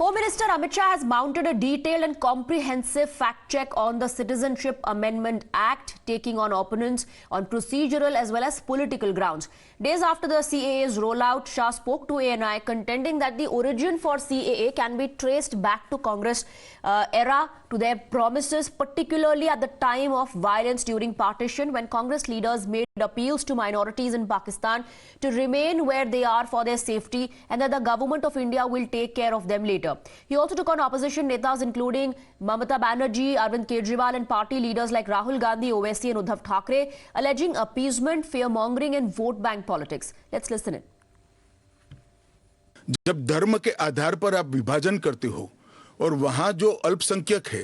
Home Minister Amit Shah has mounted a detailed and comprehensive fact check on the Citizenship Amendment Act, taking on opponents on procedural as well as political grounds. Days after the CAA's rollout, Shah spoke to ANI, contending that the origin for CAA can be traced back to Congress era, to their promises, particularly at the time of violence during partition, when Congress leaders made appeals to minorities in Pakistan to remain where they are for their safety, and that the government of India will take care of them later. He also took on opposition netas including Mamata Banerjee, Arvind Kejriwal and party leaders like Rahul Gandhi, Owaisi and Uddhav Thackeray, alleging appeasement, fear-mongering and vote bank politics. Let's listen in. जब धर्म के आधार पर आप विभाजन करते हो और वहां जो अल्पसंख्यक है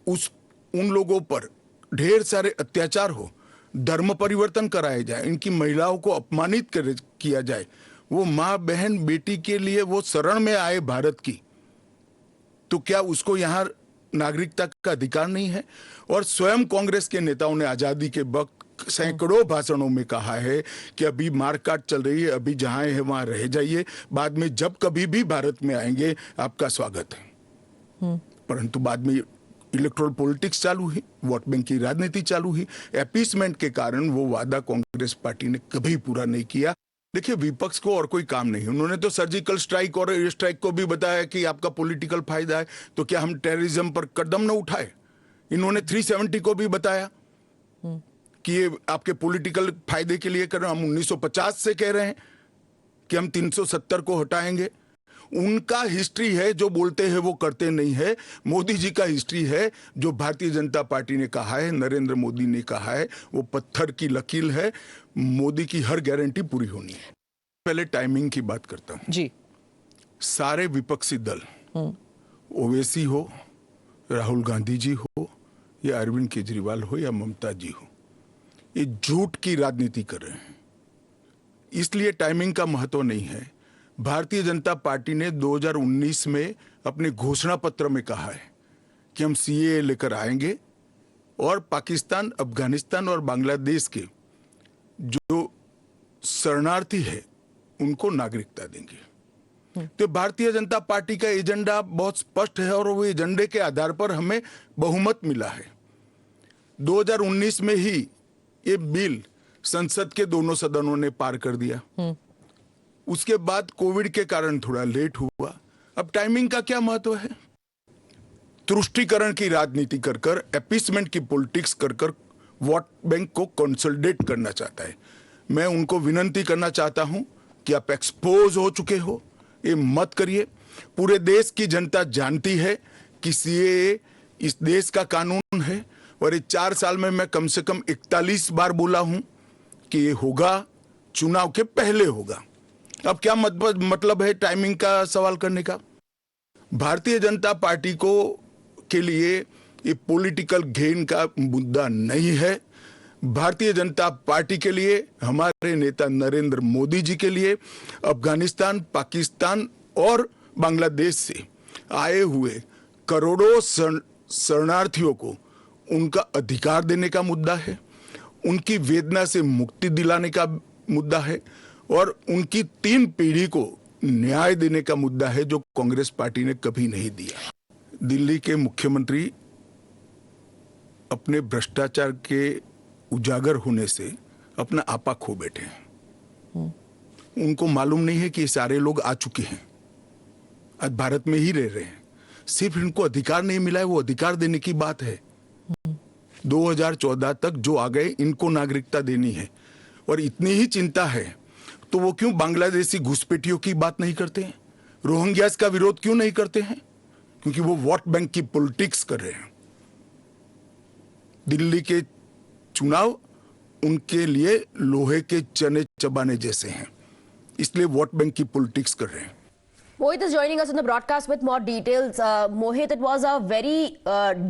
उन लोगों पर ढेर सारे अत्याचार हो, धर्म परिवर्तन कराया जाए, इनकी महिलाओं को अपमानित किया जाए, वो माँ बहन बेटी के लिए वो शरण में आए भारत की, तो क्या उसको यहाँ नागरिकता का अधिकार नहीं है? और स्वयं कांग्रेस के नेताओं ने आजादी के वक्त सैकड़ों भाषणों में कहा है कि अभी मारकाट चल रही है, अभी जहां है वहां रह जाइए, बाद में जब कभी भी भारत में आएंगे आपका स्वागत है। परंतु बाद में इलेक्टोरल पॉलिटिक्स चालू हुई, वोट बैंक की राजनीति चालू हुई, अपीसमेंट के कारण वो वादा कांग्रेस पार्टी ने कभी पूरा नहीं किया। देखिए, विपक्ष को और कोई काम नहीं, उन्होंने तो सर्जिकल स्ट्राइक और एयर स्ट्राइक को भी बताया कि आपका पॉलिटिकल फायदा है, तो क्या हम टेररिज्म पर कदम न उठाए? इन्होंने 370 को भी बताया कि ये आपके पॉलिटिकल फायदे के लिए कर रहे हैं। हम 1950 से कह रहे हैं कि हम 370 को हटाएंगे। उनका हिस्ट्री है, जो बोलते हैं वो करते नहीं है। मोदी जी का हिस्ट्री है, जो भारतीय जनता पार्टी ने कहा है, नरेंद्र मोदी ने कहा है, वो पत्थर की लकीर है। मोदी की हर गारंटी पूरी होनी है। पहले टाइमिंग की बात करता हूं जी। सारे विपक्षी दल, ओवैसी हो, राहुल गांधी जी हो, या अरविंद केजरीवाल हो, या ममता जी हो, ये झूठ की राजनीति कर रहे हैं। इसलिए टाइमिंग का महत्व नहीं है। भारतीय जनता पार्टी ने 2019 में अपने घोषणा पत्र में कहा है कि हम सीएए लेकर आएंगे और पाकिस्तान, अफगानिस्तान और बांग्लादेश के जो शरणार्थी है उनको नागरिकता देंगे। तो भारतीय जनता पार्टी का एजेंडा बहुत स्पष्ट है और वो एजेंडे के आधार पर हमें बहुमत मिला है। 2019 में ही ये बिल संसद के दोनों सदनों ने पार कर दिया। उसके बाद कोविड के कारण थोड़ा लेट हुआ। अब टाइमिंग का क्या महत्व है? तुष्टीकरण की राजनीति कर कर, अपीसमेंट की पॉलिटिक्स कर कर वोट बैंक को कंसोलिडेट करना चाहता है। मैं उनको विनती करना चाहता हूं कि आप एक्सपोज हो चुके हो, ये मत करिए। पूरे देश की जनता जानती है कि सीएए इस देश का कानून है और ये 4 साल में मैं कम से कम 41 बार बोला हूं कि ये होगा, चुनाव के पहले होगा। अब क्या मतलब है टाइमिंग का सवाल करने का? भारतीय जनता पार्टी को के लिए ये पॉलिटिकल गेन का मुद्दा नहीं है। भारतीय जनता पार्टी के लिए, हमारे नेता नरेंद्र मोदी जी के लिए अफगानिस्तान, पाकिस्तान और बांग्लादेश से आए हुए करोड़ों शरणार्थियों को उनका अधिकार देने का मुद्दा है, उनकी वेदना से मुक्ति दिलाने का मुद्दा है और उनकी 3 पीढ़ी को न्याय देने का मुद्दा है, जो कांग्रेस पार्टी ने कभी नहीं दिया। दिल्ली के मुख्यमंत्री अपने भ्रष्टाचार के उजागर होने से अपना आपा खो बैठे हैं। उनको मालूम नहीं है कि ये सारे लोग आ चुके हैं, आज भारत में ही रह रहे हैं। सिर्फ इनको अधिकार नहीं मिला है, वो अधिकार देने की बात है। 2014 तक जो आ गए, इनको नागरिकता देनी है। और इतनी ही चिंता है तो वो क्यों बांग्लादेशी घुसपैठियों की बात नहीं करते हैं? रोहिंग्यास का विरोध क्यों नहीं करते हैं? क्योंकि वो वोट बैंक की पॉलिटिक्स कर रहे हैं। दिल्ली के चुनाव उनके लिए लोहे के चने चबाने जैसे हैं, इसलिए वोट बैंक की पॉलिटिक्स कर रहे हैं। Mohit is joining us on the broadcast with more details. Mohit, it was a very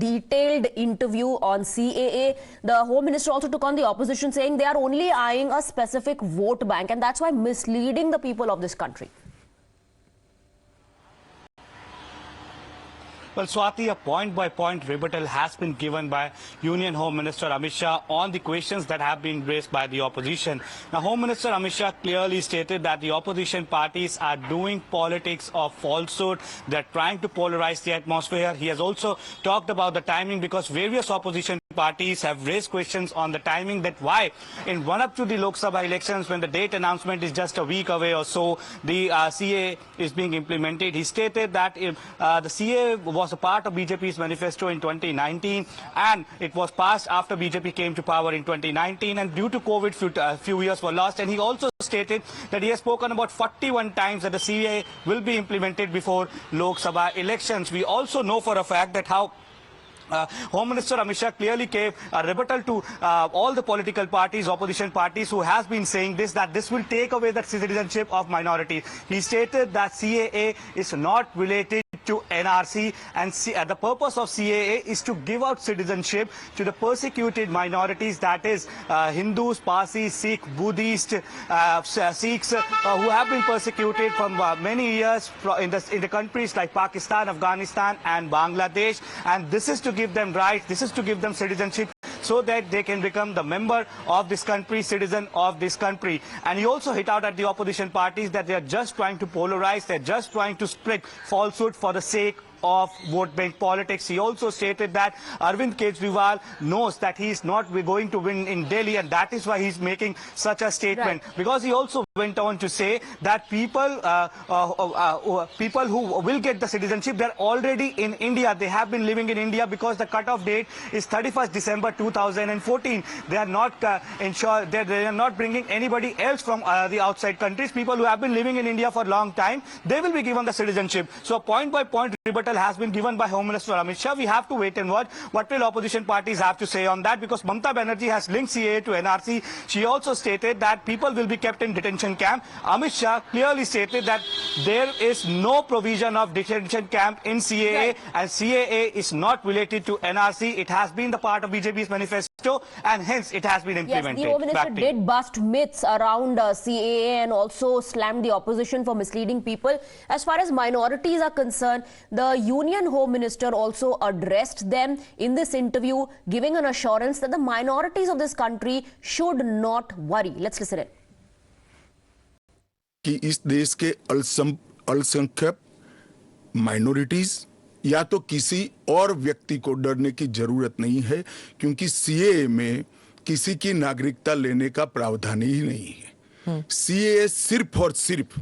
detailed interview on CAA. The Home Minister also took on the opposition, saying they are only eyeing a specific vote bank, and that's why misleading the people of this country. Well, Swati, a point-by-point rebuttal has been given by Union Home Minister Amit Shah on the questions that have been raised by the opposition. Now, Home Minister Amit Shah clearly stated that the opposition parties are doing politics of falsehood. They're trying to polarize the atmosphere. He has also talked about the timing because various opposition parties have raised questions on the timing, that why in run-up to the Lok Sabha elections, when the date announcement is just a week away or so, the CAA is being implemented. He stated that the CAA was a part of BJP's manifesto in 2019 and it was passed after BJP came to power in 2019, and due to COVID few years were lost. And he also stated that he has spoken about 41 times that the CAA will be implemented before Lok Sabha elections. We also know for a fact that how Home Minister Amit Shah clearly gave a rebuttal to all the political parties, opposition parties, who has been saying this, that this will take away the citizenship of minorities. He stated that CAA is not related to NRC, and the purpose of CAA is to give out citizenship to the persecuted minorities, that is Hindus, Parsis, Sikh, Buddhist, Sikhs who have been persecuted from many years in the countries like Pakistan, Afghanistan and Bangladesh. And this is to give them rights, this is to give them citizenship so that they can become the member of this country, citizen of this country. And he also hit out at the opposition parties that they are just trying to polarize, they're just trying to spread falsehood for the sake of vote bank politics. He also stated that Arvind Kejriwal knows that he is not going to win in Delhi, and that is why he's making such a statement. Right. Because he also went on to say that people who will get the citizenship, they're already in India. They have been living in India because the cutoff date is 31st December 2014. They are not they are not bringing anybody else from the outside countries. People who have been living in India for a long time, they will be given the citizenship. So a point-by-point rebuttal has been given by Home Minister Amit Shah. We have to wait and watch what will opposition parties have to say on that, because Mamata Banerjee has linked CAA to NRC. She also stated that people will be kept in detention camp. Amit Shah clearly stated that there is no provision of detention camp in CAA, right, and CAA is not related to NRC. It has been the part of BJP's manifesto and hence it has been implemented. Yes, the Home Minister did bust myths around CAA and also slammed the opposition for misleading people. As far as minorities are concerned, the Union Home Minister also addressed them in this interview, giving an assurance that the minorities of this country should not worry. Let's listen in. कि इस देश के अल्पसंख्यक minorities या तो किसी और व्यक्ति को डरने की जरूरत नहीं है, क्योंकि सीएए में किसी की नागरिकता लेने का प्रावधान ही नहीं है। सीएए सिर्फ और सिर्फ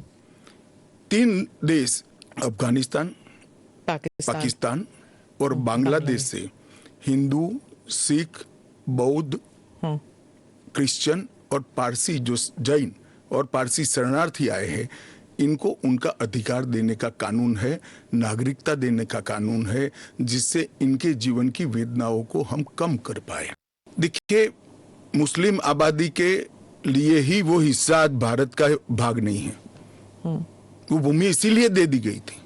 3 देश अफगानिस्तान, पाकिस्तान और बांग्लादेश से हिंदू, सिख, बौद्ध, क्रिश्चियन और पारसी, जो जैन और पारसी शरणार्थी आए हैं, इनको उनका अधिकार देने का कानून है, नागरिकता देने का कानून है, जिससे इनके जीवन की वेदनाओं को हम कम कर पाए। देखिए, मुस्लिम आबादी के लिए ही वो हिस्सा आज भारत का भाग नहीं है। वो भूमि इसीलिए दे दी गई थी।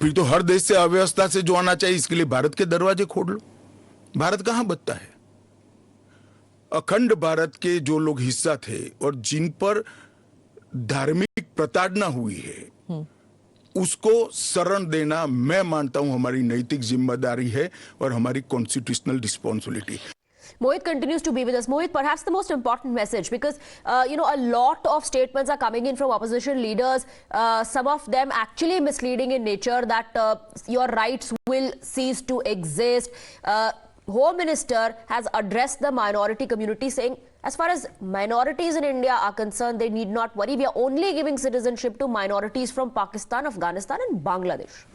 फिर तो हर देश से अव्यवस्था से जो आना चाहिए, इसके लिए भारत के दरवाजे खोल लो। भारत कहां बचता है? अखंड भारत के जो लोग हिस्सा थे और जिन पर धार्मिक प्रताड़ना हुई है, उसको शरण देना मैं मानता हूं हमारी नैतिक जिम्मेदारी है और हमारी constitutional responsibility. Mohit continues to be with us. Mohit, perhaps the most important message, because a lot of statements are coming in from opposition leaders, some of them actually misleading in nature, that your rights will cease to exist. Home Minister has addressed the minority community, saying as far as minorities in India are concerned, they need not worry. We are only giving citizenship to minorities from Pakistan, Afghanistan and Bangladesh.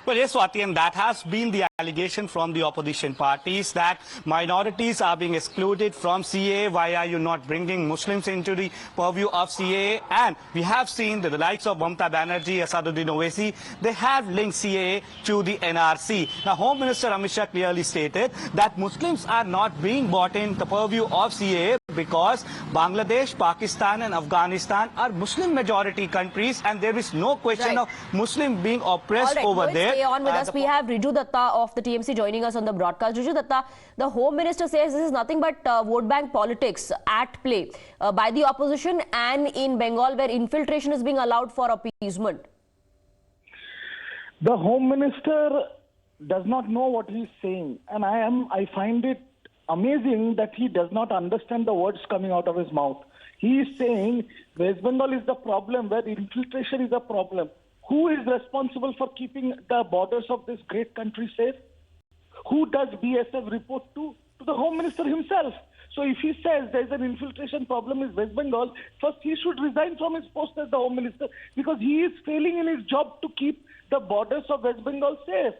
Well, yes, Swati, and that has been the allegation from the opposition parties, that minorities are being excluded from CAA. Why are you not bringing Muslims into the purview of CAA? And we have seen that the likes of Mamata Banerjee, Asaduddin Owaisi, they have linked CAA to the NRC. Now, Home Minister Amit Shah clearly stated that Muslims are not being brought in the purview of CAA because Bangladesh, Pakistan and Afghanistan are Muslim majority countries, and there is no question of Muslim being oppressed over there. Stay on with us. We have Riju Datta of of the TMC, joining us on the broadcast. Riju Datta, the Home Minister says this is nothing but vote bank politics at play by the opposition and in Bengal, where infiltration is being allowed for appeasement. The Home Minister does not know what he's saying, and I find it amazing that he does not understand the words coming out of his mouth. He is saying West Bengal is the problem, where infiltration is a problem. Who is responsible for keeping the borders of this great country safe? Who does BSF report to? To the Home Minister himself. So if he says there is an infiltration problem in West Bengal, first he should resign from his post as the Home Minister, because he is failing in his job to keep the borders of West Bengal safe.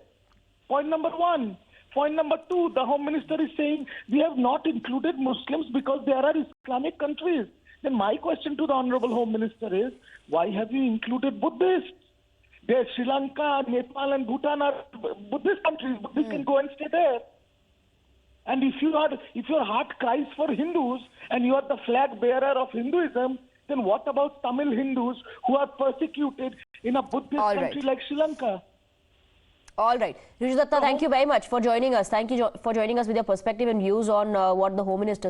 Point number one. Point number two, the Home Minister is saying we have not included Muslims because there are Islamic countries. Then my question to the Honorable Home Minister is, why have you included Buddhists? There, Sri Lanka, Nepal and Bhutan are Buddhist countries. Buddhists can go and stay there. And if your heart cries for Hindus and you are the flag bearer of Hinduism, then what about Tamil Hindus who are persecuted in a Buddhist country like Sri Lanka? All right. Riju Datta, thank you very much for joining us. Thank you for joining us with your perspective and views on what the Home Minister